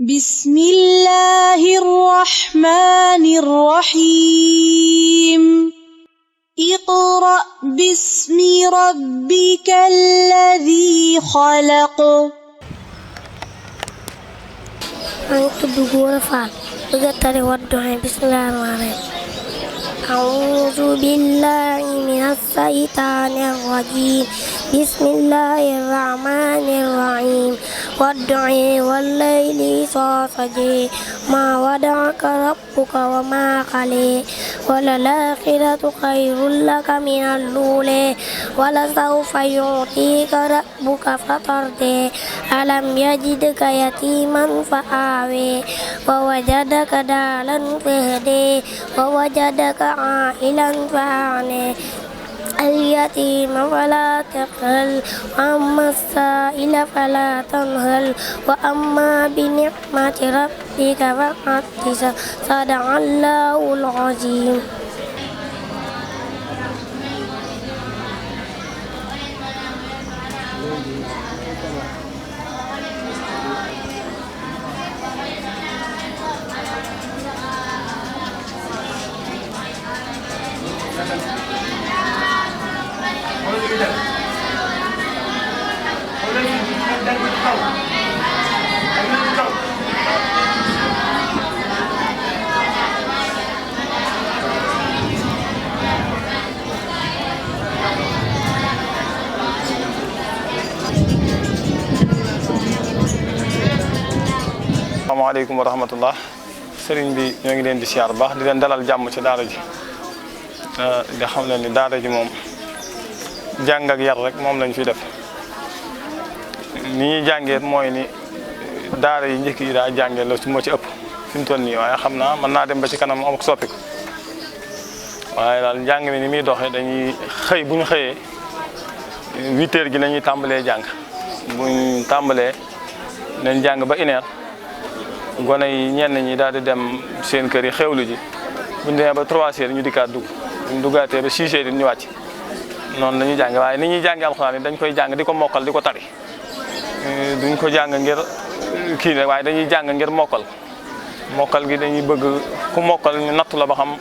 بسم الله الرحمن الرحيم اقرأ باسم ربك الذي خلق. maa ngi tudd Gora Fall bëgg a tari Wadduha bismillaahi rahmaani rahiim. A'uuzu billaahi mina shaytaani rajiim. Bismillaahi rahmaani rahiim. Wadduha wal-layli idhaa sajaa maa wadda'aka rabbuka wa maa qalaa wal-aaxiratu xayrun laka minal uulaa wa-lasawfa yu'tiika rabbuka fatardaa alam yajidka yatiiman fa'aawaa wa wajadaka daalan fahadaa wa wajadaka aa'ilan fa'aghnaa اليتيم فلا تقهر وأما السائل فلا تنهر وأما بنعمة ربك فحدث. صدق الله العظيم. Asalaamaaleykum wa rahmatullah. Sëriñ bi ñoo ngi leen di siyaar baax di leen dalal jàmm ci daara ji di xam leen ni daara ji moom jàng ak yar rek moom lañ fi def. ni ñuy jàngee mooy ni daara yi njëkk yi daa jàngee la moo ci ëpp fi mu toll nii waaye xam naa mën naa dem ba ci kanam am ak soppiku waaye daal njàng mi ni muy doxee dañuy xëy bu ñu xëyee 8 heures gi la ñuy tàmbalee jàng buñ tàmbalee nañ jàng ba 1 heure gone yi ñenn ñi daal di dem seen kër yi xewlu ji buñ demee ba 3 heures ñu dikkaat dugg buñ duggaatee ba 6 heures ñu wàcc noonu la ñuy jàng waaye ni ñuy jàngee alxuraan yi dañ koy jàng di ko mokkal di ko tari duñ ko jàng ngir kii ne waaye dañuy jàng ngir mokkal gi dañuy bëgg ku mokkal ñu nattu la ba xam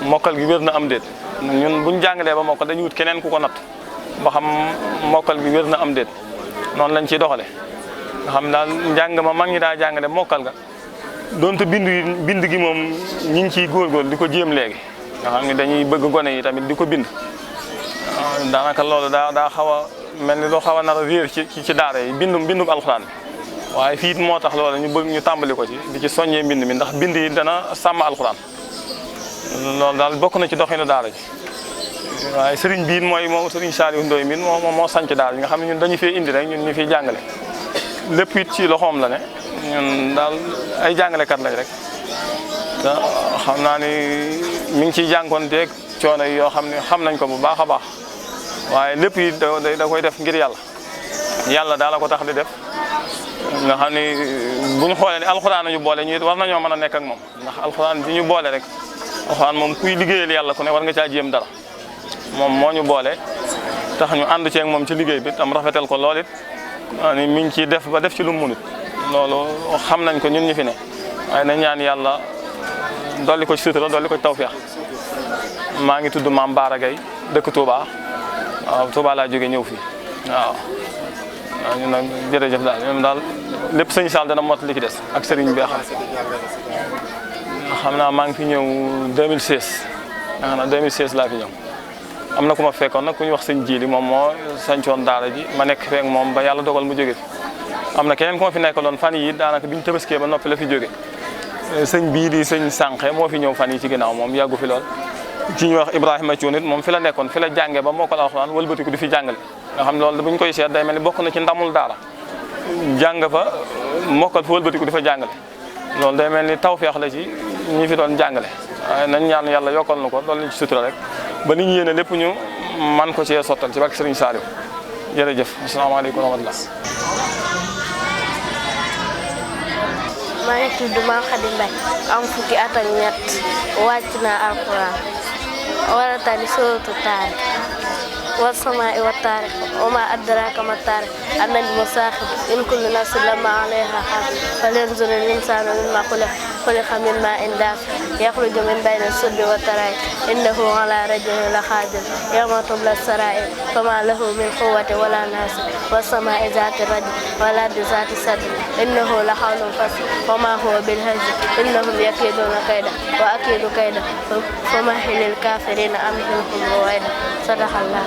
mokkal gi wér na am déet ñun buñ jàngalee ba mokkal dañuy wut keneen ku ko natt ba xam mokkal gi wér na am déet noonu lañ ciy doxale nga xam daal njàng ma mag ñi daa jàngale mokkal ga donte bind gi moom ñi ngi ciy góorgóorlu di ko jéem léegi nga xam ne dañuy bëgg gone yi tamit di ko bind daanaka loolu daa xaw a mel ni loo xaw a nar a réer ci daara yi bindum alxuraan bi waaye fii it moo tax loolu ñu bëgg ñu tàmbali ko ci di ci soññee mbind mi ndax bind yi dana sàmm alxuraan loolu daal bokk na ci doxinu daara ji waaye sëriñ bii moom sëriñ Saliou Ndoye min moo sanc daara yi nga xam ne ñun dañu fee indi rek ñun ñu fiy jàngale lépp it ci loxoom la ne ñun daal ay jàngalekat lañ rek te xam naa ni mi ngi ciy jànkoonteeg coono yi yoo xam ne xam nañ ko bu baax a baax waaye lépp yi da koy def ngir yàlla daal la ko tax di def nga xam ni bu ñu xoolee ni alxuraan ñu boole ñu war nañoo mën a nekk ak moom ndax alxuraan bi ñu boole rek alxuraan moom kuy liggéeyal yàlla ku ne war nga caa jéem dara moom moo ñu boole tax ñu ànd ceeg moom ci liggéey bi tam rafetal ko lool it ni mi ngi ciy def ba def ci lu mu munut loolu xam nañ ko ñun ñu fi ne waaye nañ ñaan yàlla dolli ko ci sutura dolli ko ci tawfeex maa ngi tudd Maam Baara Gaye dëkk Touba waaw Touba laa jóge ñëw fii waaw ñun nag jërëjëf daal ñoom daal lépp sëñ Sall dana mot li ci des ak sëriñ bi xam naa maa ngi fi ñëw 2016 yaakaar naa 2016 laa fi ñëw am na ku ma fekkoon nag ku ñu wax sëñ Jili moom moo sancoon daara ji ma nekk feek moom ba yàlla dogal mu jóge fi am na keneen ku ma fi nekkaloon fan yi daanaka bi ñu tëbaskee ba noppi la fi jóge sëñ bii di sëñ Sànqe moo fi ñëw fan yi ci ginnaaw moom yàggu fi lool ci ñuy wax Ibrahima Thioune it moom fi la nekkoon fi la jàngee ba mokkal alxuraan wëlbatiku di fi jàngale nga xam loolu bu ñu koy seet day mel ni bokk na ci ndamul daara jàng fa mokkal fa wëlbatiku di fa jàngale loolu day mel ni tawfeex la ci ñi fi doon jàngale waaye nañ ñaan yàlla yokkal na ko loolu lañ ci sutura rek ba nit ñi yéene lépp ñu man ko cee sottal ci barke Sëriñ Saliou jërëjëf asalaamaaleykum wa rahmatullah. maa ngi tudd Maam Khady Mbaye am fukki at ak ñett wàcc naa alxuraan war a tari sóoratu Taarix والسماء والطارق وما أدراك ما الطارق النجم الثاقب إن كل نفس لما عليها حافظ فلينظر الإنسان مما خلق من ماء دافق يخرج من بين الصلب والترائب إنه على رجله لقادر يوم تبلى السرائر فما له من قوة ولا ناصر والسماء ذات الرجل والأرض ذات الصدر إنه لحول فصل وما هو بالهزل إنهم يكيدون كيدا وأكيد كيدا فمهل الكافرين أمهلهم رويدا صدق الله.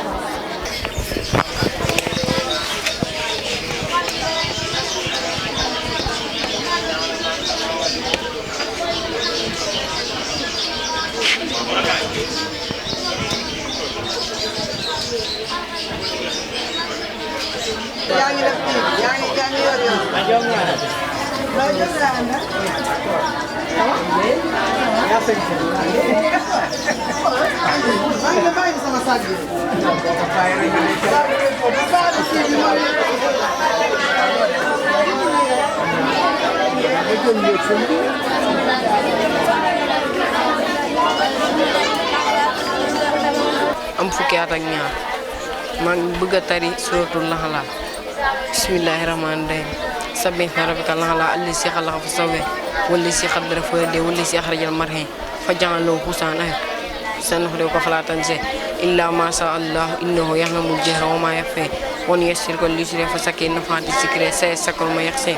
am fukki at ak ñaar maa ngi bëgg a tari suratul Nahl bismillahir rahmanir rahim sabbih rabbika al-a'la allazi khalaqa fa sawwa wallazi qaddara fa hada wallazi akhrajal mar'a fa ja'alahu husana sanuhriku fala tansa illa ma sha Allah innahu ya'lamul jahra wa ma yakhfa ونيسرك لليسر فسكن نفعت الذكر سيسكر ما يخشى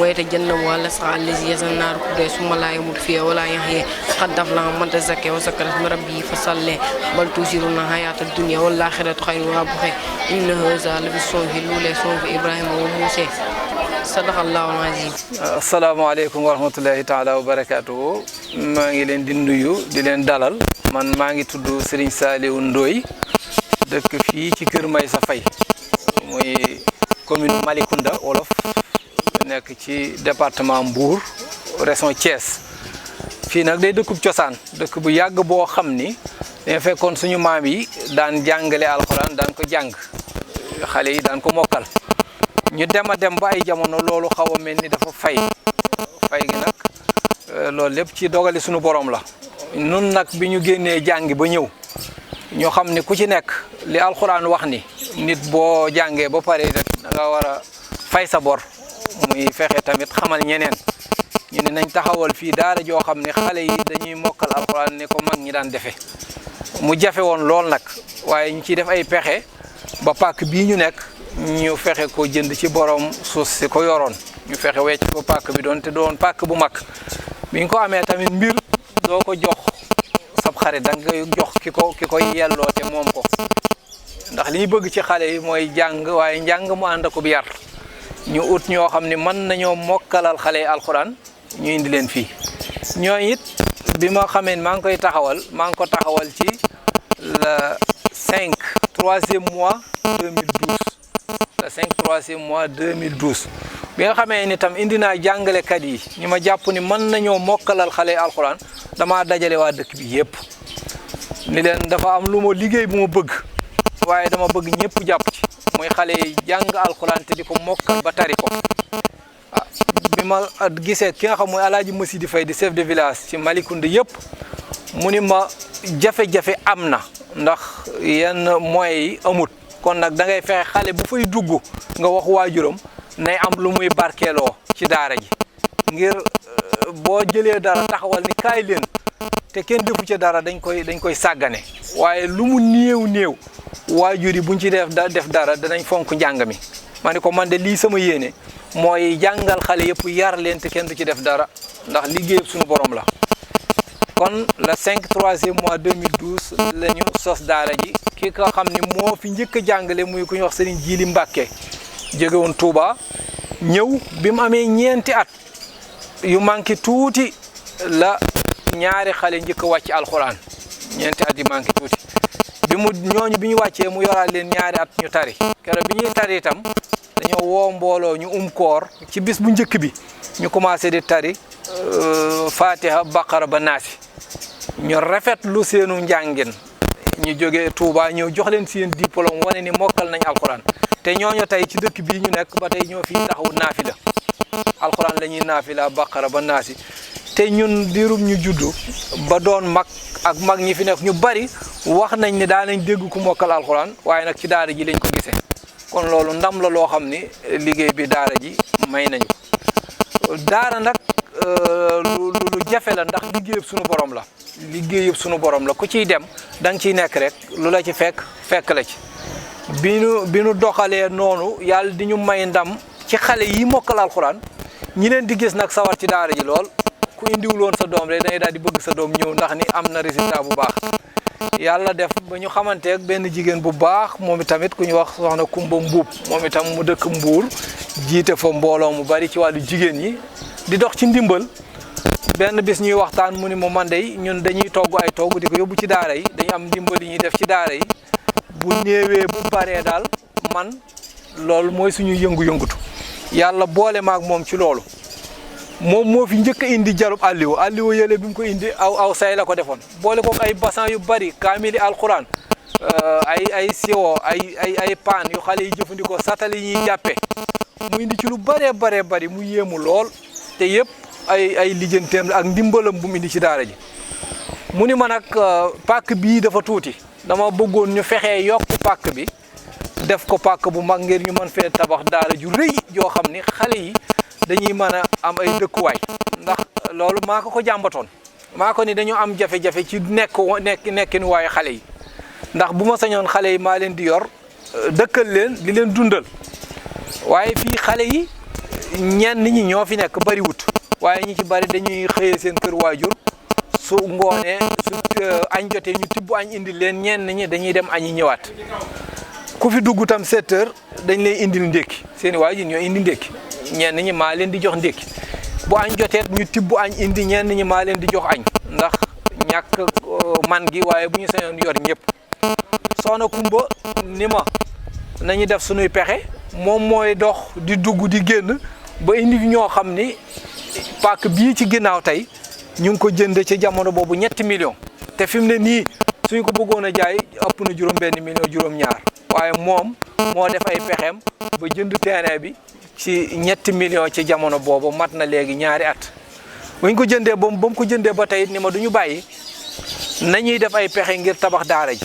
ويتجنب الأشقى الذي يصلى النار ثم لا يموت فيها ولا يحيى قد أفلح من تزكى وذكر اسم ربه فصلى بل تؤثرون الحياة الدنيا والآخرة خير وأبقى إن هذا لفي الصحف الأولى صحف إبراهيم وموسى صدق الله العظيم. Assalamu alaikum warahmatullahi ta'ala wabarakatuh. maa ngi leen di nuyu di leen dalal man maa ngi tudd Serigne Saliou Ndoye dëkk fii ci Kër Maysa Faye muy commune Malicounda Wolof nekk ci département Mbour région Thiès fii nag day dëkkub cosaan dëkk bu yàgg boo xam ni dañ fekkoon suñu maam yi daan jàngale alxuraan daan ko jàng xale yi daan ko mokkal ñu dem a dem ba ay jamono loolu xaw a mel ni dafa fay gi nag loolu lépp ci dogali suñu borom la nun nag bi ñu génnee jàngi ba ñëw ñoo xam ne ku ci nekk li alxuraan wax ni nit boo jàngee ba pare rek da nga war a fay sa bor muy fexe tamit xamal ñeneen ñu ne nañ taxawal fii daara joo xam ne xale yi dañuy mokkal alxuraan ne ko mag ñi daan defe mu jafe woon lool nag waaye ñu ciy def ay pexe ba pàkk bii ñu nekk ñu fexe ko jënd ci borom suuf si ko yoroon ñu fexe wecc ko pàkk bi doon te doon pàkk bu mag bi ñu ko amee tamit mbir doo ko jox sab xarit da nga koy jox ki koy yelloo te moom ko ndax li ñu bëgg ci xale yi mooy jàng waaye njàng mu ànd ak yar ñu ut ñoo xam ne mën nañoo mokkalal xale yi alxuraan ñu indi leen fii ñooñu it bi ma xamee maa ngi koy taxawal maa ngi ko taxawal ci le 3e mois 2012 le 3e mois 2012 bi nga xamee ni tam indi naa jàngalekat yi ñi ma jàpp ni mën nañoo mokkalal xale yi alxuraan damaa dajale waa dëkk bi yépp ni leen dafa am lu ma liggéey bu ma bëgg waaye dama bëgg ñëpp jàpp ci mooy xale yi jàng alxuraan te di ko mokkal ba tari ko bi ma gisee ki nga xam mooy Alaaji Masidi Faye di chef de village ci Malicounda yëpp mu ni ma jafe-jafe am na ndax yenn moyens yi amut kon nag da ngay fexe xale bu fay dugg nga wax waajuram nay am lu muy barkeeloo ci daara ji ngir boo jëlee dara taxawal ni kaay leen te kenn defu ci dara dañ koy sàggane waaye lu mu néew waajur yi buñ ci def dara danañ fonk njàng mi ma ne ko man de lii sama yéene mooy jàngal xale yëpp yar leen te kenn du ci def dara ndax liggéey suñu borom la kon le 3e mois 2012 la ñu sos daara ji ki nga xam ne moo fi njëkk a jàngale muy ku ñuy wax Serigne Djili Mbacke jóge woon Touba ñëw bi mu amee ñeenti at yu manqué tuuti la ñaari xale njëkk a wàcc alxuraan ñeenti at yu manqué tuuti ñooñu bi ñu wàccee mu yoraat leen ñaari at ñu tari keroog bi ñuy tari itam dañoo woo mbooloo ñu koor ci bis bu njëkk bi ñu commencé di tari Fatiha Baqara ba Naasi ñu rafetlu seenu njàngin ñu jógee Touba ñëw jox leen seen diplôme wane ni mokkal nañ alxuraan te ñooñu tey ci dëkk bii ñu nekk ba tey ñoo fi taxawu naafila alxuraan la ñuy naafila Baqara ba Naasi te ñun diirum ñu juddu ba doon mag ak mag ñi fi nekk ñu bari wax nañ ne daa nañ dégg ku mokkal alxuraan waaye nag ci daara ji lañ ko gisee kon loolu ndam la loo xam ni liggéey bi daara ji may nañu daara nag lu jafe la ndax liggéey yëpp sunu borom la liggéey yëpp sunu borom la ku ciy dem da nga ciy nekk rek lu la ci fekk la ci bi nu doxalee noonu yàlla di ñu may ndam ci xale yi mokkal alxuraan ñi leen di gis nag sawar ci daara ji lool ku indiwul woon sa doom rek dañuy daal di bëgg sa doom ñëw ndax ni am na résultat bu baax yàlla def ba ñu xamanteeg benn jigéen bu baax moom itamit ku ñu wax soxna Kumba Mbuub moom itam mu dëkk Mbuur jiite fa mbooloo mu bari ci wàllu jigéen ñi di dox ci ndimbal benn bis ñuy waxtaan mu ni ma man de ñun dañuy togg ay togg di ko yóbbu ci daara yi dañu am ndimbal yi ñuy def ci daara yi bu néewee bu baree daal man loolu mooy suñu yëngu-yëngutu yàlla boole maag moom ci loolu moom moo fi njëkk a indi jarub alliwo yële bi mu ko indi aw say la ko defoon boole ko ay basan yu bari kaamili alquran ay siwo ay paan yu xale yi jëfandikoo satali yi ñuy jàppe mu indi ci lu baree bari mu yéemu lool te yëpp ay lijjanteem la ak ndimbalam bu mu indi ci daara ji mu ni ma nag pàkk bii dafa tuuti dama bëggoon ñu fexee yokk pàkk bi def ko pàkk bu mag ngir ñu mën fee tabax daara ju rëy joo xam ni xale yi dañuy mën a am ay dëkkuwaay ndax loolu maa ko jàmbatoon maa ko ni dañu am jafe-jafe ci nekkin waaye xale yi ndax bu ma sañoon xale yi maa leen di yor dëkkal leen di leen dundal waaye fii xale yi ñenn ñi ñoo fi nekk bari wut waaye ñi ci bari dañuy xëyee seen kër waajur su ngoonee su añ jotee ñu tibb añ indi leen ñenn ñi dañuy dem añi ñëwaat ku fi dugg tam 7 heures dañ lay indil ndékki seeni waajur ñoo indi ndékki ñenn ñi maa leen di jox ndékki bu añ jotee ñu tibb añ indi ñenn ñi maa leen di jox añ ndax ñàkk man gi waaye bu ñu sañoon yor ñëpp soxna Kumba ni ma nañu def suñuy pexe moom mooy dox di dugg di génn ba indi ñoo xam ni pàkk bii ci ginnaaw tey ñu ngi ko jënde ci jamono boobu 3 millions te fi mu ne nii suñ ko bëggoon a jaay ëpp na juróom-benn million juróom-ñaar waaye moom moo def ay pexeem ba jënd terrain bi ci 3 millions ci jamono boobu mat na léegi ñaari at buñ ko jëndee ba mu ko jëndee ba tey ni ma duñu bàyyi nañuy def ay pexe ngir tabax daara ji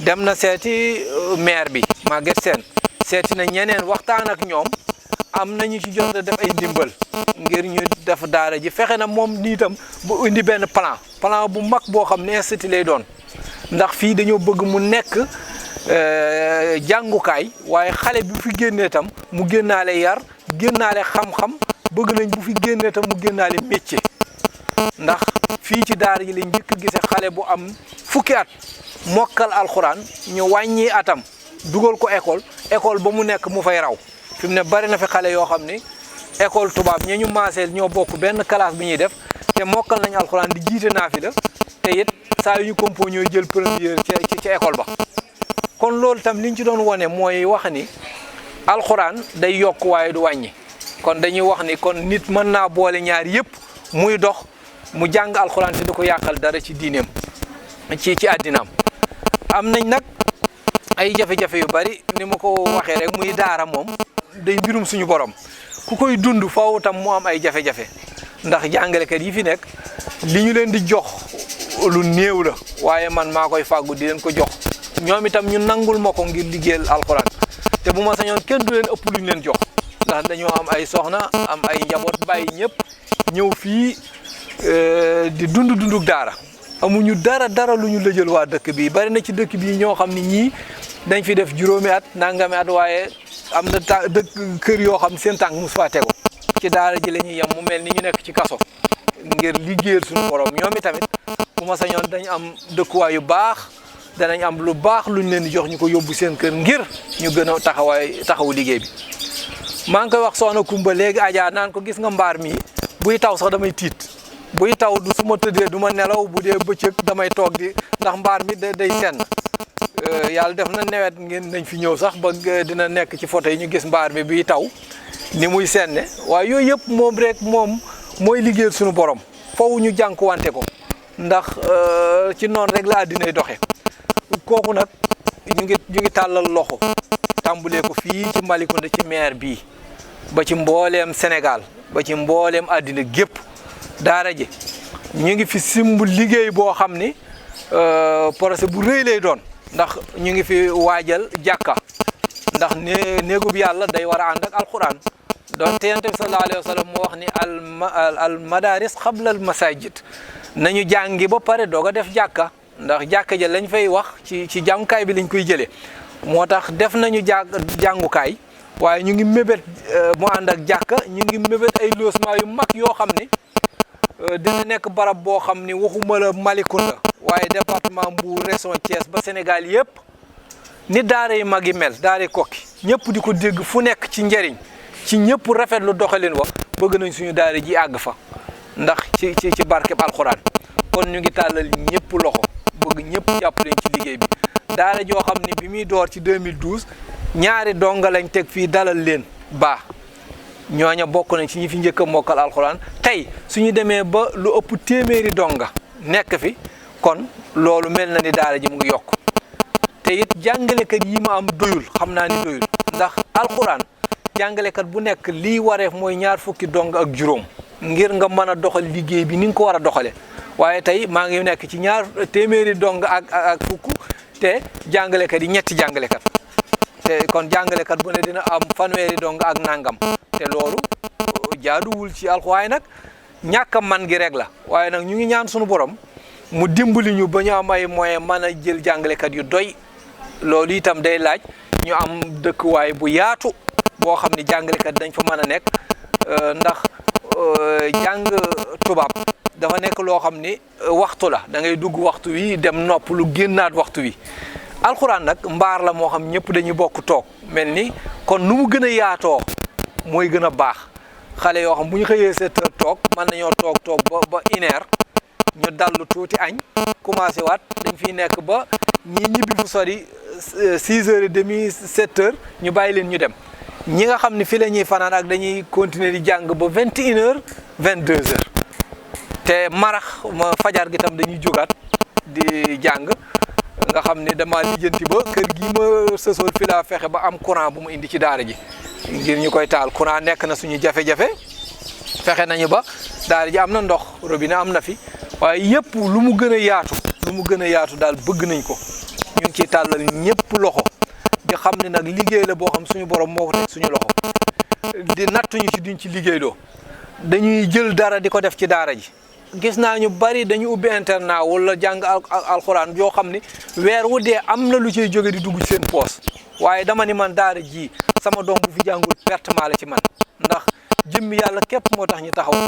dem na seeti maire bi Maguette Sène seeti na ñeneen waxtaan ak ñoom am nañu ci jot def ay ndimbal ngir ñu def daara ji fexe na moom nii tam bu indi benn plan bu mag boo xam ne institut lay doon ndax fii dañoo bëgg mu nekk jàngukaay waaye xale bi fi génnee tam mu génnaale yar génnaale xam-xam bëgg nañ bu fi génnee tam mu génnaale métier ndax fii ci daara ji lañ njëkk gise xale bu am fukki at mokkal alxuraan ñu wàññi atam dugal ko école ba mu nekk mu fay raw fi mu ne bari na fi xale yoo xam ni école tubaab ñi ñu maaseel ñoo bokk benn classe bi ñuy def te mokkal nañ alxuraan di jiite naafila te it saa yu ñu compo ñooy jël première ci école ba kon loolu tam liñ ci doon wone mooy wax ni alxuraan day yokk waaye du wàññi kon dañuy wax ni kon nit mën naa boole ñaar yëpp muy dox mu jàng alxuraan te du ko yàqal dara ci diineem ci àddinaam am nañ nag ay jafe-jafe yu bari ni ma ko waxee rek muy daara moom day mbirum suñu borom ku koy dund faaw tam mu am ay jafe-jafe ndax jàngalekat yi fi nekk li ñu leen di jox lu néew la waaye man maa koy fàggu di leen ko jox ñoom itam ñu nangul ma ko ngir liggéeyal alxuraan te bu ma sañoon kenn du leen ëpp lu ñu leen jox ndax dañoo am ay soxna am ay njaboot bàyyi ñëpp ñëw fii di dunduk daara amuñu dara lu ñu lëjal waa dëkk bi bari na ci dëkk bi ñoo xam ni ñii dañ fi def juróomi at nangami at waaye am na dëkk kër yoo xam seen tànk mus faa tegu ci daara ji la ñuy yem mu mel ni ñu nekk ci kaso ngir liggéeyal suñu borom ñoom itamit bu ma sañoon dañ am dëkkuwaay yu baax danañ am lu baax luñ leen di jox ñu ko yóbbu seen kër ngir ñu gën a taxawu liggéey bi maa ngi koy wax soxna Kumba léegi Adja naan ko gis nga mbaar mi buy taw sax damay tiit buy taw du su ma tëddee du ma nelaw bu dee bëccëg damay toog di ndax mbaar mi day senn yàlla def na nawet ngeen nañ fi ñëw sax ba dina nekk ci photo yi ñu gis mbaar mi biy taw ni muy senne waaye yooyu yëpp moom rek moom mooy liggéeyal suñu borom foofu ñu jànkuwante ko ndax ci noonu rek la àddinay doxe kooku nag ñu ngi tàllal loxo tàmbulee ko fii ci Malicounda ci maire bii ba ci mbooleem Sénégal ba ci mbooleem àddina gépp daara ji ñu ngi fi simb liggéey boo xam ni projet bu rëy lay doon ndax ñu ngi fi waajal jàkka ndax néegub yàlla day war a ànd ak alquran donte yonent bi sallallahu alayhi wa sallam moo wax ni al madaris qabla al masajid nañu jàngi ba pare doog a def jàkka ndax jàkka ja lañ fay wax ci jàngukaay bi lañ koy jëlee moo tax def nañu jàngukaay waaye ñu ngi mébét mu ànd ak jàkka ñu ngi mébét ay logement yu mag yoo xam ni dina nekk barab boo xam ni waxuma la Malicounda waaye département Mbour région Thiès ba Sénégal yëpp ni daara yi mag yi mel daara Koki ñëpp di ko dégg fu nekk ci njëriñ ci ñëpp rafetlu doxalin wa bëgg nañ suñu daara ji àgg fa ndax ci barkeb alxuraan kon ñu ngi tàllal ñëpp loxo bëgg ñëpp jàpp leen ci liggéey bi daara joo xam ni bi muy door ci 2012 ñaari donga lañ teg fii dalal leen baax ñooña bokk nañ ci ñi fi njëkk a mokkal alxuraan tey suñu demee ba lu ëpp téeméeri donga nekk fi kon loolu mel na ni daara ji mu ngi yokk te it jàngalekat yi ma am doyul xam naa ni doyul ndax alxuraan jàngalekat bu nekk lii wareef mooy 20 dong ak juróom ngir nga mën a doxal liggéey bi ni nga ko war a doxale waaye tey maa ngi nekk ci 2 téeméeri dong ak fukk te jàngalekat yi ñetti jàngalekat te kon jàngalekat bu ne dina am 1 dong ak nangam te loolu jaaduwul ci alxuraan nag ñàkk a man gi rek la waaye nag ñu ngi ñaan suñu borom mu dimbali ñu ba ñu am ay moyen mën a jël jàngalekat yu doy loolu itam day laaj ñu am dëkkuwaay bu yaatu boo xam ne jàngalekat dañ fa mën a nekk ndax jàng tubaab dafa nekk loo xam ni waxtu la da ngay dugg waxtu wi dem nopp lu génnaat waxtu wi alxuraan nag mbaar la moo xam ñëpp dañuy bokk toog mel ni kon nu mu gën a yaatoo mooy gën a baax xale yoo xam bu ñu xëyee 7 heures toog mën nañoo toog ba 1 heure ñu dallu tuuti añ commencé waat dañ fiy nekk ba ñi ñibbi fu sori 6 heures et demi 7 heures ñu bàyyi leen ñu dem ñi nga xam ne fi la ñuy fanaan ak dañuy continuer di jàng ba 21 heures 22 heures te marax ma fajar gi tam dañuy jógaat di jàng nga xam ne dama lijjanti ba kër gi ma sësool fi laa fexe ba am courant bu mu indi ci daara ji ngir ñu koy taal courant nekk na suñu jafe-jafe fexe nañu ba daara ji am na ndox robinet am na fi waaye yëpp lu mu gën a yaatu daal bëgg nañ ko ñu ngi ciy tàllal ñëpp loxo di xam ne nag liggéey la boo xam suñu borom moo ko teg suñu loxo di nattuñu ci duñ ci liggéeyloo dañuy jël dara di ko def ci daara ji gis naa ñu bari dañu ubbi internat wala jàng alxuraan yoo xam ni weer wu dee am na lu ciy jóge di dugg ci seen poos waaye dama ni man daara ji sama doom bu fi jàngul pertement la ci man ndax jëmmi yàlla képp moo tax ñu taxaw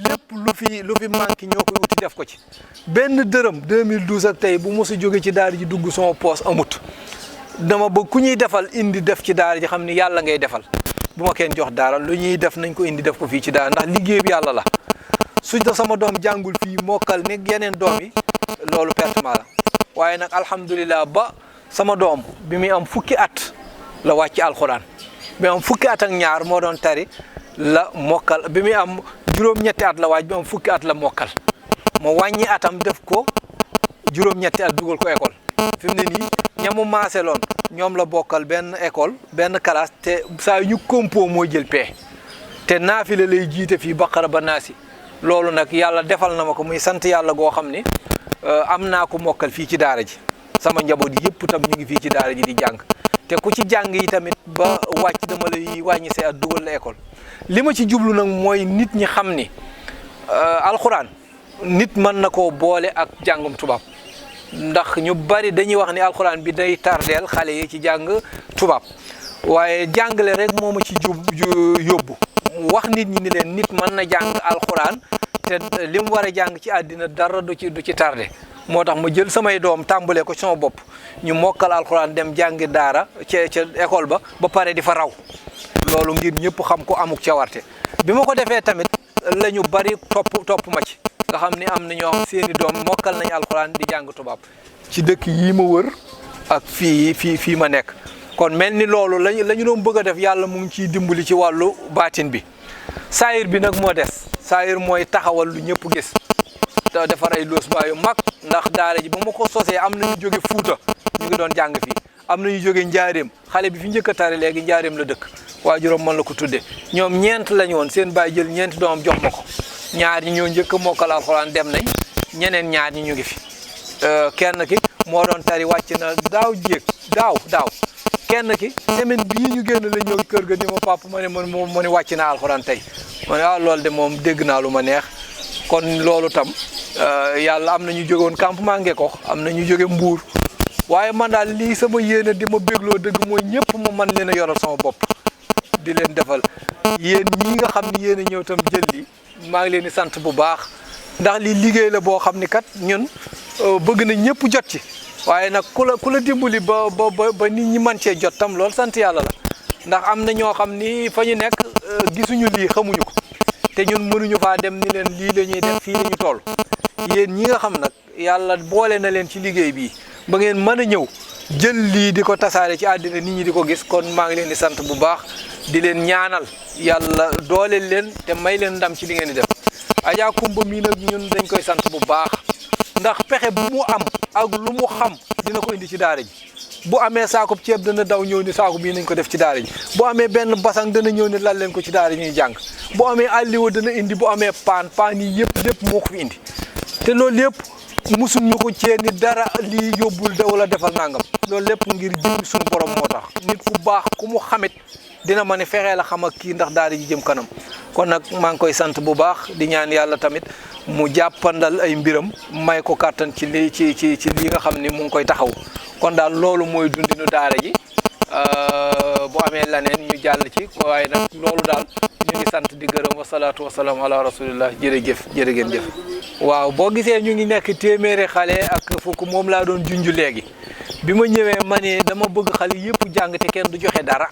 lépp lu fi manqué ñoo koy uti def ko ci benn dërëm 2012 ak tey bu mosu jóge ci daara ji dugg sama poos amut dama bëgg ku ñuy defal indi def ci daara ji xam ni yàlla ngay defal bu ma kenn jox dara lu ñuy def nañ ko indi def ko fii ci daara ndax liggéey bi yàlla la su da sama doom jàngul fii mokkal ne yeneen doom yi loolu pertement la waaye nag alhamdulilah ba sama doom bi muy am fukki at la wàcc alxuraan bi am fukki at ak ñaar moo doon tari la mokkal bi muy am juróom-ñetti at la wàcc bi am fukki at la mokkal ma wàññi atam def ko juróom-ñetti at dugal ko école fi mu ne nii ñamu maase loon ñoom la bokkal benn école benn classe te saa yu ñu compo mooy jël pee te naafila lay jiite fii baqara ba naasi loolu nag yàlla defal na ma ko muy sant yàlla goo xam ni am naa ko mokkal fii ci daara ji sama njaboot yëpp tam ñu ngi fii ci daara ji di jàng te ku ci jàng yi tamit ba wàcc dama lay wàññi see at dugal la école li ma ci jublu nag mooy nit ñi xam ni alxuraan nit mën na koo boole ak jàngum tubaab ndax ñu bari dañuy wax ni alxuraan bi day tardeel xale yi ci jàng tubaab waaye jàngale rek moo ma ci yóbbu wax nit ñi ni leen nit mën na jàng alxuraan te li mu war a jàng ci àddina dara du ci tardé moo tax ma jël samay doom tàmbalee ko sama bopp ñu mokkal alxuraan dem jàngi daara ca école ba pare di fa raw loolu ngir ñëpp xam ko amuk cawarte bi ma ko defee tamit la ñu bari topp ma ci nga xam ni am na ñoo xam seeni doom mokkal nañu alxuraan di jàng tubaab ci dëkk yii ma wër ak fii ma nekk kon mel ni loolu la ñu doon bëgg a def yàlla mu ngi ciy dimbali ci wàllu baatin bi saayir bi nag moo des saayir mooy taxawal lu ñëpp gis te defar ay logement yu mag ndax daara ji ba ma ko sosee am na ñu jóge Fuuta ñu ngi doon jàng fii am na ñu jóge Njaareem xale bi fi njëkk a tari léegi Njaareem la dëkk waajuram man la ko tudde ñoom ñeent lañu woon seen baay jël ñeenti doomam jox ma ko ñaar ñi ñoo njëkk a mokkal alxuraan dem nañ ñeneen ñaar ñi ñu ngi fi kenn ki moo doon tari wàcc na daaw kenn ki semaine bii ñu génn la ñëw kër ga ni ma papa ma ne wàcc naa alxuraan tey ma ne waaw loolu de moom dégg naa lu ma neex kon loolu tam yàlla am na ñu jóge woon campement Ngeko am na ñu jóge Mbuur waaye man daal lii sama yéene di ma bégloo dëgg mooy ñëpp ma man leen a yoral sama bopp di leen defal yéen ñii nga xam ni yéen a ñëw tam jël li maa ngi leen di sant bu baax ndax lii liggéey la boo xam ni kat ñun bëgg na ñëpp jot ci waaye nag ku la dimbali ba nit ñi man cee jot tam loolu sant yàlla la ndax am na ñoo xam ni fa ñu nekk gisuñu lii xamuñu ko te ñun mënuñu faa dem ni leen lii la ñuy def fii la ñu toll yéen ñi nga xam nag yàlla boole na leen ci liggéey bii ba ngeen mën a ñëw jël lii di ko tasaare ci àddina nit ñi di ko gis kon maa ngi leen di sant bu baax di leen ñaanal yàlla dooleel leen te may leen ndam ci li ngeen di def Adja Kumba mii nag ñun dañ koy sant bu baax ndax pexe bu mu am ak lu mu xam dina ko indi ci daara ji bu amee saakub ceeb dana daw ñëw ni saako bii nañ ko def ci daara ji bu amee benn basang dana ñëw ni lal leen ko ci daara ji ñuy jàng bu amee àlliwa dana indi bu amee paan yi yëpp lépp moo ko fi indi te loolu lépp musul ñu ko cee ni dara lii yóbbul da wala defal nangam loolu lépp ngir jëmmi suñu borom moo tax nit ku baax ku mu xamit dina ma ne fexee la xam ak kii ndax daara ji jëm kanam kon nag maa ngi koy sant bu baax di ñaan yàlla tamit mu jàppandal ay mbiram may ko kàttan ci lii ci lii nga xam ni mu ngi koy taxaw kon daal loolu mooy dundinu daara ji bu amee laneen ñu jàll ci waaye nag loolu daal ñu ngi sant di gërëm wasalaatu wasalaam ala rasulillah jërëjëf jërë ngeen jëf waaw boo gisee ñu ngi nekk téeméeri xale ak fukk moom laa doon junju léegi bi ma ñëwee ma ne dama bëgg xale yëpp jàng te kenn du joxe dara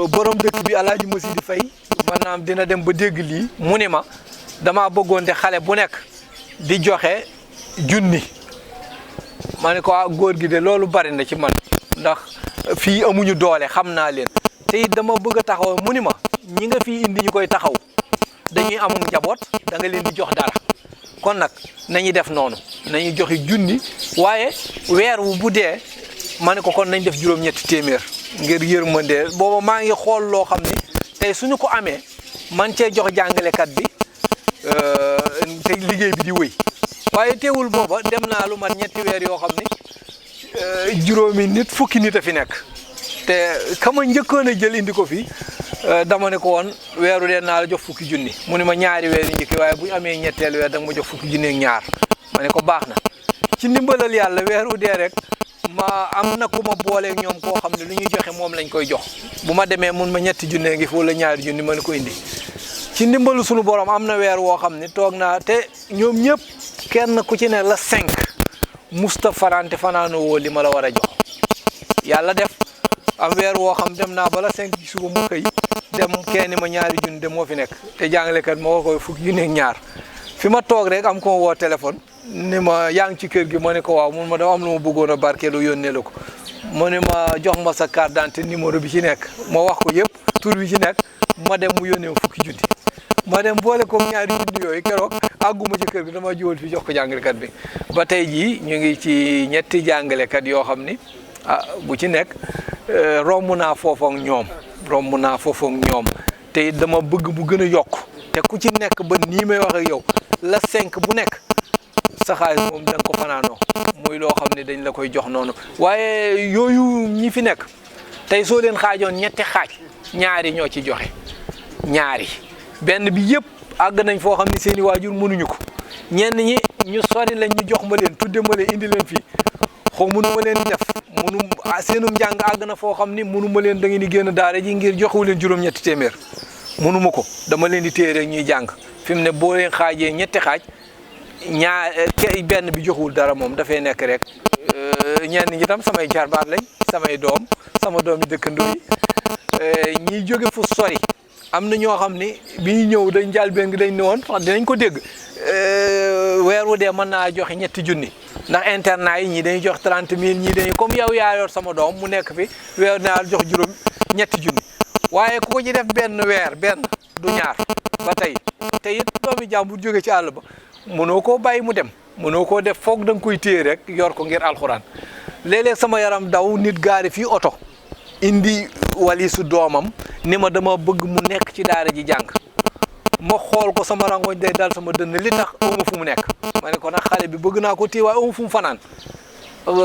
borom dëkk bi Alaaji Masidi Fay maanaam dina dem ba dégg lii mu ne ma dama bëggoon te xale bu nekk di joxe junni ma ne ko góor gi de loolu bari na ci man ndax fii amuñu doole xam naa leen te it dama bëgg a taxaw mu ni ma ñi nga fii indi ñu koy taxaw dañuy amum njaboot da nga leen di jox dara kon nag nañuy def noonu nañuy joxe junni waaye weer wu bu dee ma ne ko kon nañ def juróom-ñetti téeméer ngir yërmande booba maa ngi xool loo xam ni tey suñu ko amee man cee jox jàngalekat bi te liggéey bi di wëy waaye teewul booba dem naa lu mat ñetti weer yoo xam ni juróomi nit fukki nit a fi nekk te kama njëkkoon a jël indi ko fi dama ne ko woon weeru dee naa la jox fukki junni mu ne ma ñaari weer yi njëkki waaye bu ñu amee ñetteel weer da nga ma jox fukki junni ak ñaar ma ne ko baax na ci ndimbalal yàlla weeru dee rek ma am na ku ma booleeg ñoom koo xam ne lu ñuy joxe moom lañ koy jox bu ma demee mun ma ñetti junne ngi fi wala ñaari junni ma ne ko indi ci ndimbalu sunu borom am na weer woo xam ne toog naa te ñoom ñëpp kenn ku ci ne la 5 musta fanaante fanaanoo woo li ma la war a jox yàlla def am weer woo xam dem naa bala 5 ci suba mu xëy dem kenn ma ñaari junni de moo fi nekk te jàngalekat ma war koy fukki junni ak ñaar fi ma toog rek am ko ma woo téléphone ni ma yaa ngi ci kër gi ma ne ko waaw mun ma dama am lu ma bëggoon a barkeelu yónnee la ko mu ne ma jox ma sa carte d'identité numéro bi ci nekk ma wax ko yëpp tur bi ci nekk ma dem mu yónnee ma fukki junni ma dem boole ko ñaari junni yooyu keroog àgguma ci kër gi dama jiwal fi jox ko jàngalekat bi ba tey jii ñu ngi ci ñetti jàngalekat yoo xam ni bu ci nekk romb naa foofu ak ñoom te dama bëgg mu gën a yokk te ku ci nekk ba nii may wax ak yow la 5 bu nekk sa xaalis moom da nga ko fanaanoo muy loo xam ne dañ la koy jox noonu waaye yooyu ñi fi nekk tey soo leen xaajoon ñetti xaaj ñaari ñoo ci joxe ñaari benn bi yëpp àgg nañ foo xam ne seen i waajur mënuñu ko ñenn ñi ñu sori lañ ñu jox ma leen tudde ma leen indi leen fii xaw mënu ma leen def seenum njàng àgg na foo xam ni mënu ma leen da ngeen di génn daara ji ngir joxewu leen juróom-ñetti téeméer mënu ma ko dama leen di téye rek ñuy jàng fi mu ne boo leen xaajee ñetti xaaj benn bi joxul dara moom dafay nekk rek ñenn ñi tam samay jarbaat lañ samay doom sama doom yi dëkkandoo yi ñiy jóge fu sori am na ñoo xam ni bi ñu ñëw dañ jàll benn dañ ne woon dinañ ko dégg weer wu dee mën naa joxe ñetti junni ndax internat yi ñii dañuy jox 30 000 ñii dañuy comme yow yaa yor sama doom mu nekk fi weer naa jox juróom ñetti junni waaye ku ko ci def benn weer benn du ñaar ba tey te it doomi jàmbur jóge ci àll ba mënoo koo bàyyi mu dem mënoo koo def foog da nga koy téye rek yor ko ngir alxuraan léeg-léeg sama yaram daw nit gaari fii oto indi walisu doomam ni ma dama bëgg mu nekk ci daara ji jàng ma xool ko sama rangoñ day dal sama dënn li tax amu fu mu nekk ma ne ko nag xale bi bëgg naa ko téye waaye amu fu mu fanaan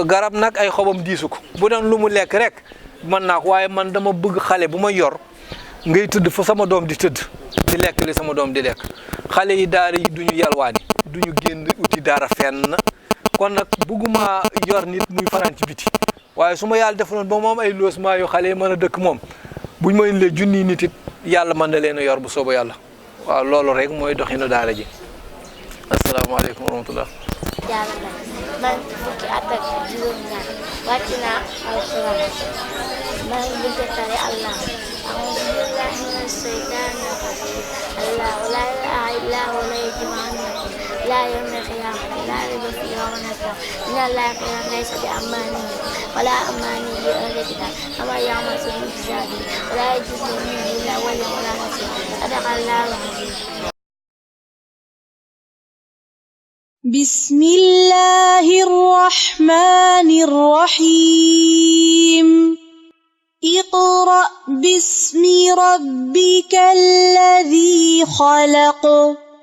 garab nag ay xobam diisu ko bu doon lu mu lekk rek mën naa ko waaye man dama bëgg xale bu ma yor ngay tëdd fa sama doom di tëdd di lekk li sama doom di lekk xale yi daara yi duñu yalwaani duñu génn uti dara fenn kon nag bëgguma yor nit muy fanaan ci biti waaye su ma yàlla defaloon ba moom ay logement yu xale yi mën a dëkk moom buñ ma indee junniy nit it yàlla mën na leen a yor bu sooba yàlla waaw loolu rek mooy doxinu daara ji asalaamaaleykum wa rahmatullah Jàlla man fukki at ak juróom-ñaar wàcc naa alxuraan maa ngi bëgg a tari Allah a'uuzu billaahi mina shaytaani rajiim Allah laa ilaaha illaa huwa la yajma'annakum ilaa yawmil qiyaamati laa rayba fiihi wa huwa al-haqq inna Allaaha laysa bi-ammaaniyyin wa laa ammaaniyyi ahlil kitaab amman ya'mal suu'an yujzaa bihi wa laa yajidu min duunihi illaa waliyyan wa laa nasiiraa sadaqallaahu al-aziim. بسم الله الرحمن الرحيم اقرأ باسم ربك الذي خلق